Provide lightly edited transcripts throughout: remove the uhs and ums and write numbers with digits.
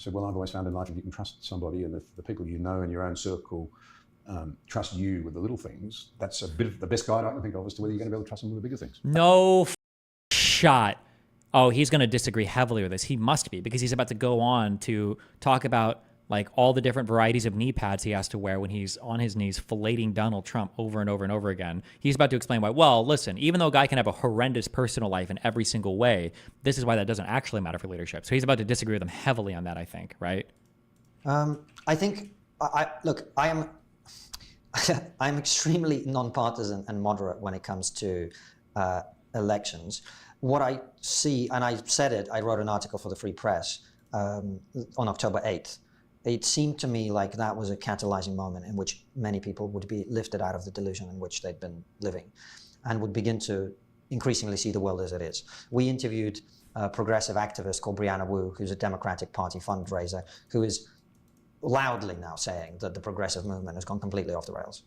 said, well, I've always found in life if you can trust somebody, and if the people you know in your own circle trust you with the little things, that's a bit of the best guide I can think of as to whether you're going to be able to trust them with the bigger things. No shot. Oh, he's going to disagree heavily with this. He must be, because he's about to go on to talk about like all the different varieties of knee pads he has to wear when he's on his knees filleting Donald Trump over and over and over again. He's about to explain why, well, listen, even though a guy can have a horrendous personal life in every single way, this is why that doesn't actually matter for leadership. So he's about to disagree with him heavily on that, I think, right? I think, look, I'm extremely nonpartisan and moderate when it comes to elections. What I see, and I said it, I wrote an article for the Free Press on October 8th. It seemed to me like that was a catalyzing moment in which many people would be lifted out of the delusion in which they'd been living and would begin to increasingly see the world as it is. We interviewed a progressive activist called Brianna Wu, who's a Democratic Party fundraiser, who is loudly now saying that the progressive movement has gone completely off the rails.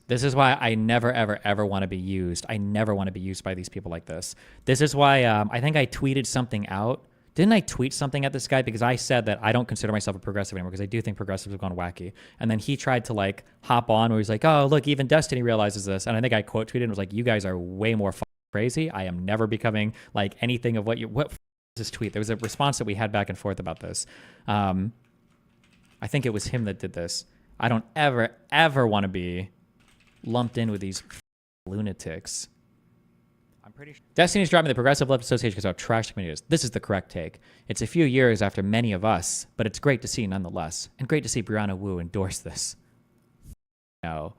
This is why I never, ever, ever want to be used. I never want to be used by these people like this. This is why I think I tweeted something out. Didn't I tweet something at this guy? Because I said that I don't consider myself a progressive anymore because I do think progressives have gone wacky. And then he tried to like hop on where he's like, oh, look, even Destiny realizes this. And I think I quote tweeted and was like, you guys are way more crazy. I am never becoming like anything of what is this tweet? There was a response that we had back and forth about this. I think it was him that did this. I don't ever, ever want to be lumped in with these lunatics. I'm pretty sure Destiny's dropping the Progressive Left Association because of how trash the community is. This is the correct take. It's a few years after many of us, but it's great to see nonetheless. And great to see Brianna Wu endorse this. No.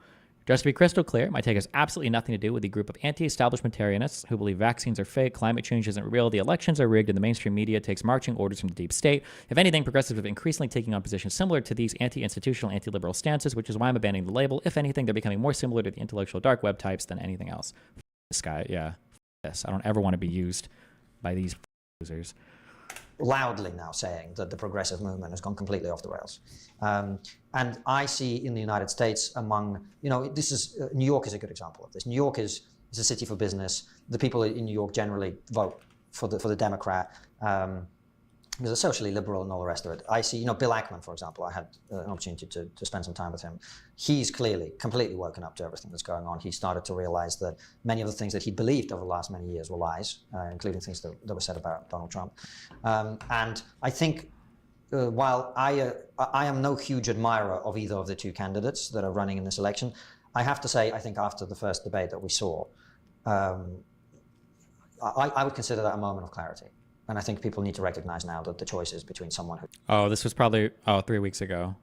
Just to be crystal clear, my take has absolutely nothing to do with the group of anti-establishmentarianists who believe vaccines are fake, climate change isn't real, the elections are rigged, and the mainstream media takes marching orders from the deep state. If anything, progressives have increasingly taking on positions similar to these anti-institutional, anti-liberal stances, which is why I'm abandoning the label. If anything, they're becoming more similar to the intellectual dark web types than anything else. This guy, yeah. Yes, I don't ever want to be used by these losers. Loudly now saying that the progressive movement has gone completely off the rails. And I see in the United States among, this is, New York is a good example of this. New York is a city for business. The people in New York generally vote for the Democrat. Because they're socially liberal and all the rest of it. I see, Bill Ackman, for example, I had an opportunity to spend some time with him. He's clearly completely woken up to everything that's going on. He started to realize that many of the things that he believed over the last many years were lies, including things that were said about Donald Trump. And I think while I am no huge admirer of either of the two candidates that are running in this election, I have to say, I think after the first debate that we saw, I would consider that a moment of clarity. And I think people need to recognize now that the choice is between someone who... Oh, this was probably 3 weeks ago.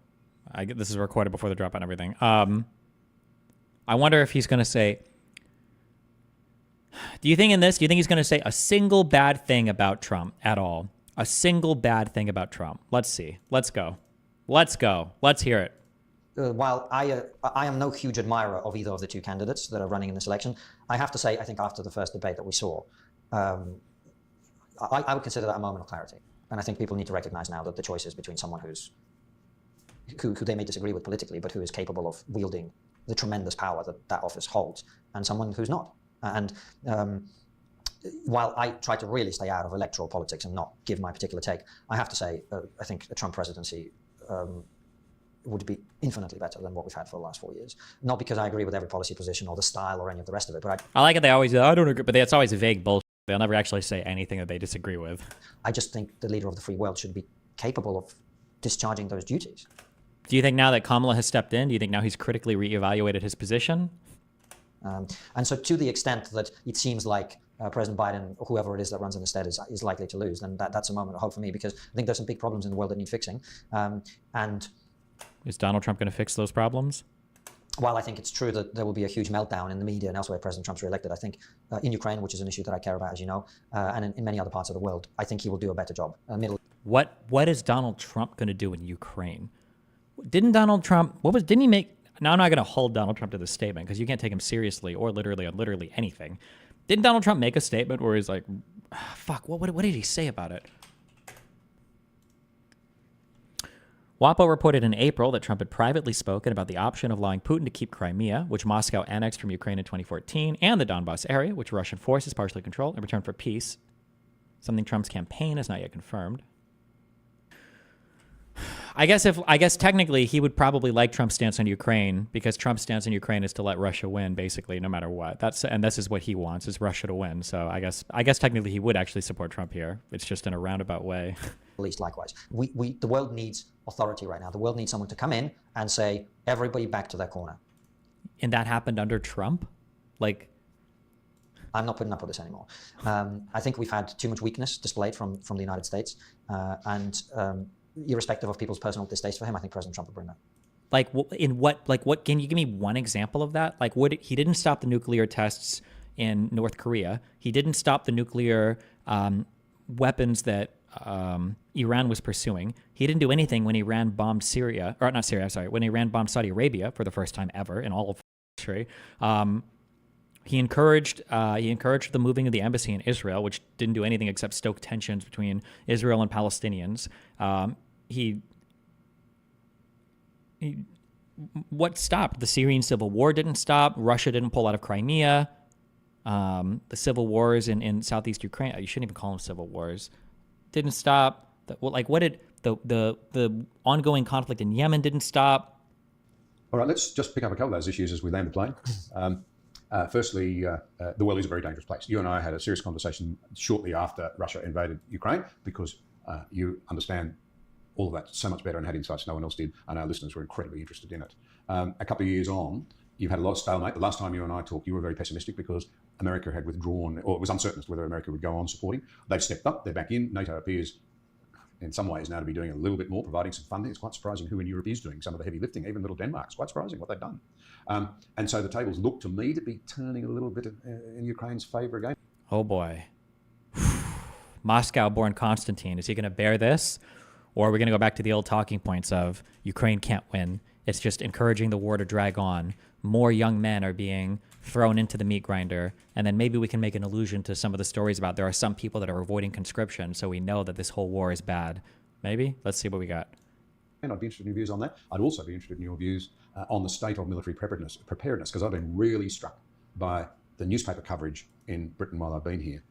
This is recorded before the dropout and everything. I wonder if he's going to say... Do you think he's going to say a single bad thing about Trump at all? A single bad thing about Trump. Let's see. Let's go. Let's hear it. While I am no huge admirer of either of the two candidates that are running in this election, I have to say, I think after the first debate that we saw, I would consider that a moment of clarity. And I think people need to recognize now that the choice is between someone who they may disagree with politically, but who is capable of wielding the tremendous power that office holds, and someone who's not. And while I try to really stay out of electoral politics and not give my particular take, I have to say, I think a Trump presidency would be infinitely better than what we've had for the last 4 years. Not because I agree with every policy position or the style or any of the rest of it, but I like it. They always, I don't agree, but it's always vague bullshit. They'll never actually say anything that they disagree with. I just think the leader of the free world should be capable of discharging those duties. Do you think now that Kamala has stepped in, do you think now he's critically reevaluated his position? And so to the extent that it seems like President Biden, or whoever it is that runs in the state, is likely to lose, then that's a moment of hope for me, because I think there's some big problems in the world that need fixing. And is Donald Trump going to fix those problems? While I think it's true that there will be a huge meltdown in the media and elsewhere if President Trump's reelected, I think in Ukraine, which is an issue that I care about, as you know, and in many other parts of the world, I think he will do a better job. What is Donald Trump going to do in Ukraine? Didn't Donald Trump, didn't he make, now I'm not going to hold Donald Trump to this statement because you can't take him seriously or literally on literally anything. Didn't Donald Trump make a statement where he's like, fuck, what did he say about it? WAPO reported in April that Trump had privately spoken about the option of allowing Putin to keep Crimea, which Moscow annexed from Ukraine in 2014, and the Donbas area, which Russian forces partially control, in return for peace, something Trump's campaign has not yet confirmed. I guess technically he would probably like Trump's stance on Ukraine, because Trump's stance on Ukraine is to let Russia win, basically, no matter what. And this is what he wants, is Russia to win. So I guess technically he would actually support Trump here. It's just in a roundabout way. At least likewise. The world needs authority right now. The world needs someone to come in and say, everybody back to their corner. And that happened under Trump? Like, I'm not putting up with this anymore. I think we've had too much weakness displayed from the United States, and irrespective of people's personal distaste for him, I think President Trump will bring that. Like, what? Can you give me one example of that? Like, he didn't stop the nuclear tests in North Korea. He didn't stop the nuclear weapons that Iran was pursuing. He didn't do anything when Iran bombed Syria, or not Syria, sorry, when Iran bombed Saudi Arabia for the first time ever in all of history. He encouraged the moving of the embassy in Israel, which didn't do anything except stoke tensions between Israel and Palestinians. What stopped? The Syrian civil war didn't stop. Russia didn't pull out of Crimea. The civil wars in southeast Ukraine, you shouldn't even call them civil wars, didn't stop. The ongoing conflict in Yemen didn't stop. All right, let's just pick up a couple of those issues as we land the plane. Firstly, the world is a very dangerous place. You and I had a serious conversation shortly after Russia invaded Ukraine, because you understand all of that so much better and had insights no one else did, and our listeners were incredibly interested in it. A couple of years on, you've had a lot of stalemate. The last time you and I talked, you were very pessimistic because America had withdrawn, or it was uncertain as to whether America would go on supporting. They've stepped up, they're back in. NATO appears in some ways now to be doing a little bit more, providing some funding. It's quite surprising who in Europe is doing some of the heavy lifting, even little Denmark. It's quite surprising what they've done. And so the tables look to me to be turning a little bit in Ukraine's favor again. Oh boy. Moscow-born Constantine, is he going to bear this? Or are we going to go back to the old talking points of Ukraine can't win? It's just encouraging the war to drag on. More young men are being thrown into the meat grinder. And then maybe we can make an allusion to some of the stories about there are some people that are avoiding conscription, so we know that this whole war is bad. Maybe? Let's see what we got. And I'd be interested in your views on that. I'd also be interested in your views on the state of military preparedness, because I've been really struck by the newspaper coverage in Britain while I've been here.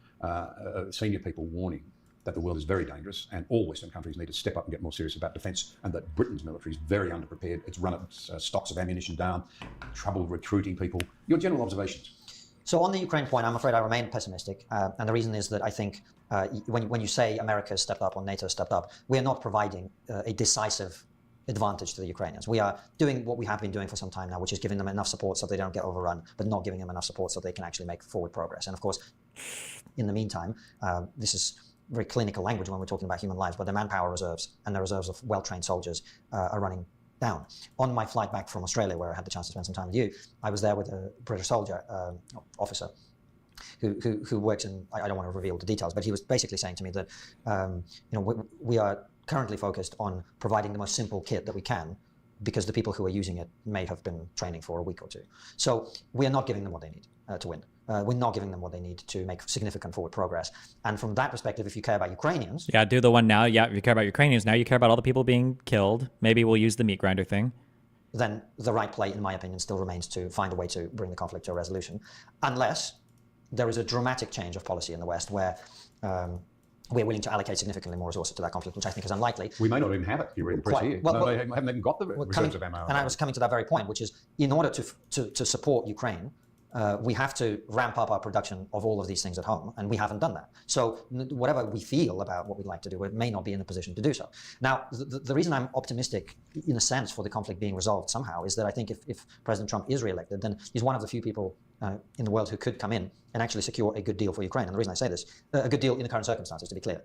Senior people warning that the world is very dangerous and all Western countries need to step up and get more serious about defence, and that Britain's military is very underprepared. It's run its stocks of ammunition down, trouble recruiting people. Your general observations? So on the Ukraine point, I'm afraid I remain pessimistic. And the reason is that I think when you say America has stepped up or NATO has stepped up, we are not providing a decisive advantage to the Ukrainians. We are doing what we have been doing for some time now, which is giving them enough support so they don't get overrun, but not giving them enough support so they can actually make forward progress. And of course, in the meantime, this is very clinical language when we're talking about human lives, but the manpower reserves and the reserves of well-trained soldiers are running down. On my flight back from Australia, where I had the chance to spend some time with you, I was there with a British soldier, officer, who works in, I don't want to reveal the details, but he was basically saying to me that we are currently focused on providing the most simple kit that we can, because the people who are using it may have been training for a week or two. So we are not giving them what they need to win. We're not giving them what they need to make significant forward progress. And from that perspective, if you care about Ukrainians... Yeah, do the one now. Yeah, if you care about Ukrainians now, you care about all the people being killed. Maybe we'll use the meat grinder thing. Then the right play, in my opinion, still remains to find a way to bring the conflict to a resolution. Unless there is a dramatic change of policy in the West where we're willing to allocate significantly more resources to that conflict, which I think is unlikely. We may not even have it. You read the press here. They haven't even got the reserves of ammo. And I was coming to that very point, which is in order to support Ukraine, we have to ramp up our production of all of these things at home, and we haven't done that. So whatever we feel about what we'd like to do, we may not be in a position to do so. Now, the reason I'm optimistic, in a sense, for the conflict being resolved somehow is that I think if President Trump is re-elected, then he's one of the few people in the world who could come in and actually secure a good deal for Ukraine. And the reason I say this, a good deal in the current circumstances, to be clear.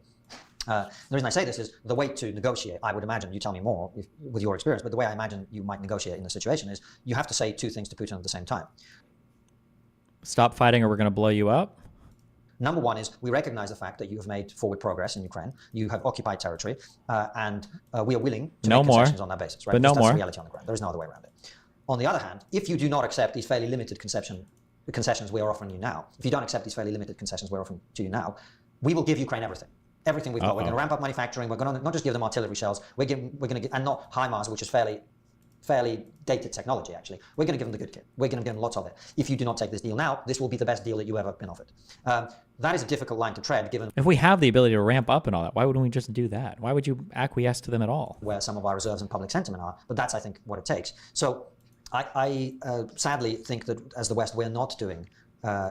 The reason I say this is the way to negotiate, I would imagine, you tell me more with your experience, but the way I imagine you might negotiate in this situation is you have to say two things to Putin at the same time. Stop fighting or we're going to blow you up? Number one is we recognize the fact that you have made forward progress in Ukraine. You have occupied territory, and we are willing to make concessions on that basis. Right? But that's more. the reality on the ground. There is no other way around it. On the other hand, if you do not accept these fairly limited concessions we are offering you now, if you don't accept these fairly limited concessions we're offering to you now, we will give Ukraine everything. Everything we've got. We're going to ramp up manufacturing. We're going to not just give them artillery shells. We're going to and not HIMARS, which is fairly fairly dated technology, actually. We're going to give them the good kit. We're going to give them lots of it. If you do not take this deal now, this will be the best deal that you ever been offered. That is a difficult line to tread, given If we have the ability to ramp up and all that, why wouldn't we just do that? Why would you acquiesce to them at all? where some of our reserves and public sentiment are. But that's, I think, what it takes. So I sadly think that as the West, we're not doing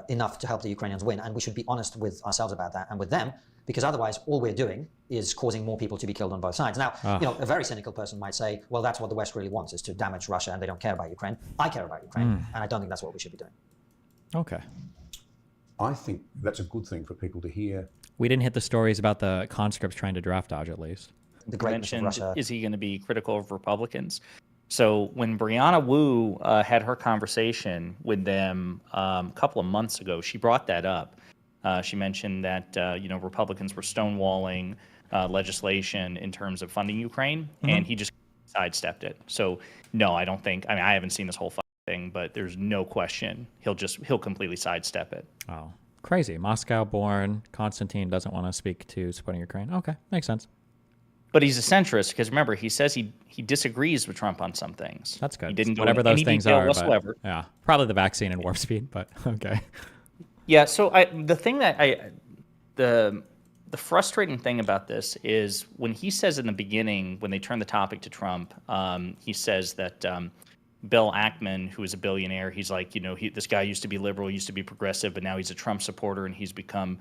enough to help the Ukrainians win. And we should be honest with ourselves about that and with them, because otherwise all we're doing is causing more people to be killed on both sides. Now, a very cynical person might say, well, that's what the West really wants, is to damage Russia, and they don't care about Ukraine. I care about Ukraine, and I don't think that's what we should be doing. Okay. I think that's a good thing for people to hear. We didn't hit the stories about the conscripts trying to draft dodge, at least. The greatness of Russia. Is he going to be critical of Republicans? So when Brianna Wu had her conversation with them a couple of months ago, she brought that up. She mentioned that Republicans were stonewalling legislation in terms of funding Ukraine, and he just sidestepped it. So no, I don't think. I mean, I haven't seen this whole thing, but there's no question he'll completely sidestep it. Oh, crazy! Moscow-born Konstantin doesn't want to speak to supporting Ukraine. Okay, makes sense. But he's a centrist because remember, he says he disagrees with Trump on some things. That's good. He didn't go whatever into those any things detail are. whatsoever. But, yeah, probably the vaccine and warp speed, but okay. Yeah. So the frustrating thing about this is when he says in the beginning, when they turn the topic to Trump, he says that Bill Ackman, who is a billionaire, he's like, this guy used to be liberal, used to be progressive, but now he's a Trump supporter, and he's become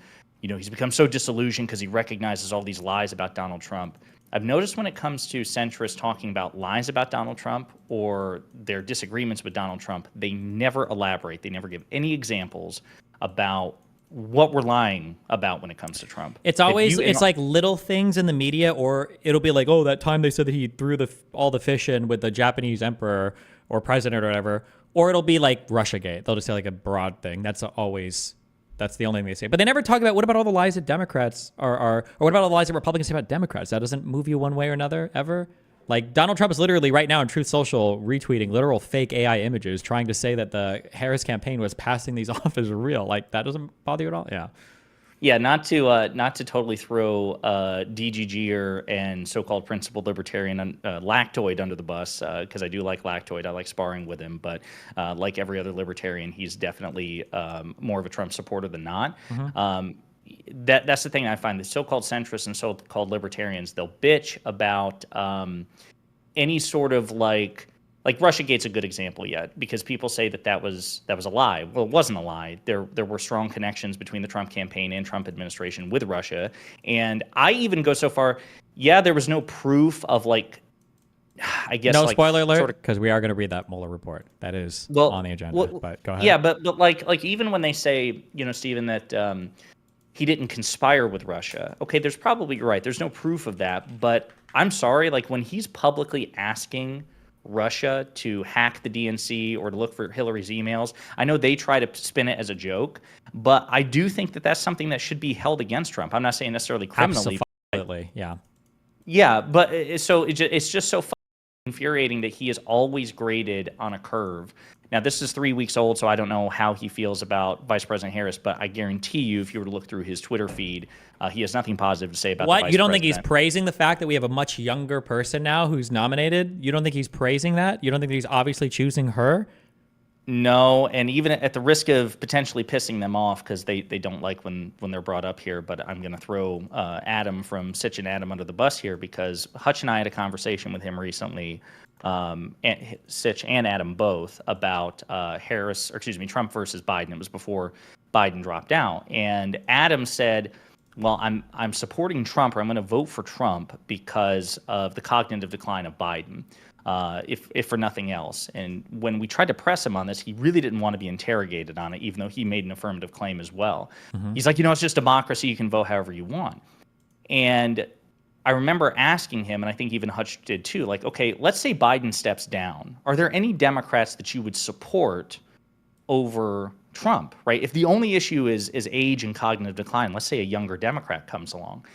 so disillusioned because he recognizes all these lies about Donald Trump. I've noticed when it comes to centrists talking about lies about Donald Trump or their disagreements with Donald Trump, they never elaborate. They never give any examples about what we're lying about when it comes to Trump. It's always like little things in the media, or it'll be like, oh, that time they said that he threw all the fish in with the Japanese emperor or president or whatever, or it'll be like Russiagate. They'll just say like a broad thing. That's the only thing they say. But they never talk about what about all the lies that Democrats or what about all the lies that Republicans say about Democrats? That doesn't move you one way or another ever. Like Donald Trump is literally right now in Truth Social retweeting literal fake AI images, trying to say that the Harris campaign was passing these off as real. Like that doesn't bother you at all? Yeah. Yeah, not to totally throw DGGer and so-called principled libertarian Lactoid under the bus, because I do like Lactoid. I like sparring with him, but like every other libertarian, he's definitely more of a Trump supporter than not. That's the thing I find. The so-called centrists and so-called libertarians, they'll bitch about any sort of like Russiagate's a good example yet, because people say that was a lie. Well, it wasn't a lie. There were strong connections between the Trump campaign and Trump administration with Russia. And I even go so far, there was no proof of I guess no spoiler alert, because we are going to read that Mueller report. That is on the agenda. But go ahead. Yeah, but like even when they say, Stephen, that he didn't conspire with Russia. Okay, you're right. There's no proof of that. But I'm sorry, when he's publicly asking Russia to hack the DNC or to look for Hillary's emails, I know they try to spin it as a joke, but I do think that that's something that should be held against Trump. I'm not saying necessarily criminally. Absolutely, yeah. Yeah, but it's just so infuriating that he is always graded on a curve. Now, this is 3 weeks old, so I don't know how he feels about Vice President Harris, but I guarantee you, if you were to look through his Twitter feed, he has nothing positive to say about the Vice President. You don't think he's praising the fact that we have a much younger person now who's nominated? You don't think he's praising that? You don't think he's obviously choosing her? No, and even at the risk of potentially pissing them off, because they don't like when they're brought up here, but I'm going to throw Adam from Sitch and Adam under the bus here, because Hutch and I had a conversation with him recently, and Sitch and Adam both, about Trump versus Biden. It was before Biden dropped out, and Adam said, well, I'm supporting Trump, or I'm going to vote for Trump because of the cognitive decline of Biden, if for nothing else. And when we tried to press him on this, he really didn't want to be interrogated on it, even though he made an affirmative claim as well. He's like, it's just democracy. You can vote however you want. And I remember asking him, and I think even Hutch did too, okay, let's say Biden steps down. Are there any Democrats that you would support over Trump, right? If the only issue is age and cognitive decline, let's say a younger Democrat comes along.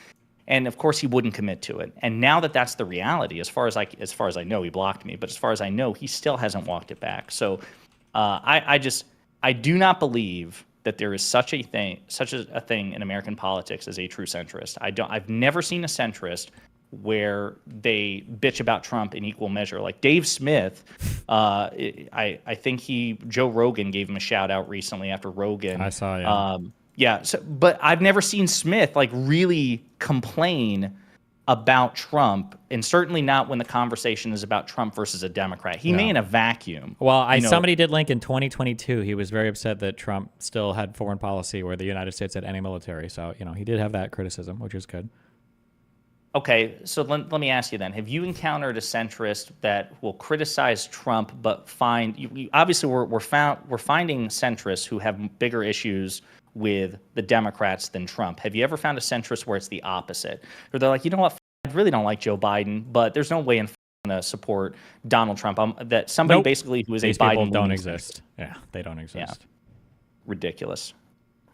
And of course, he wouldn't commit to it. And now that that's the reality, as far as I know, he blocked me, but as far as I know, he still hasn't walked it back. So I do not believe that there is such a thing in American politics as a true centrist. I've never seen a centrist where they bitch about Trump in equal measure. Like Dave Smith, I think Joe Rogan gave him a shout out recently after Rogan. I saw, yeah. Yeah, but I've never seen Smith like really complain about Trump, and certainly not when the conversation is about Trump versus a Democrat. He may in a vacuum. Well, somebody did link in 2022. He was very upset that Trump still had foreign policy where the United States had any military. So, he did have that criticism, which is good. Okay, so let me ask you then: have you encountered a centrist that will criticize Trump, but obviously we're finding centrists who have bigger issues with the Democrats than Trump? Have you ever found a centrist where it's the opposite, where they're like, you know what, I really don't like Joe Biden, but there's no way I'm going to support Donald Trump? That somebody basically who is These a Biden people don't leaning exist. Yeah, they don't exist. Yeah. Ridiculous.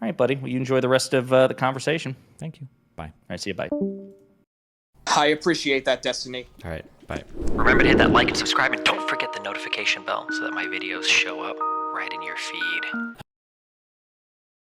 All right, buddy. Well, you enjoy the rest of the conversation. Thank you. Bye. All right, see you. Bye. I appreciate that, Destiny. All right, bye. Remember to hit that like and subscribe, and don't forget the notification bell so that my videos show up right in your feed.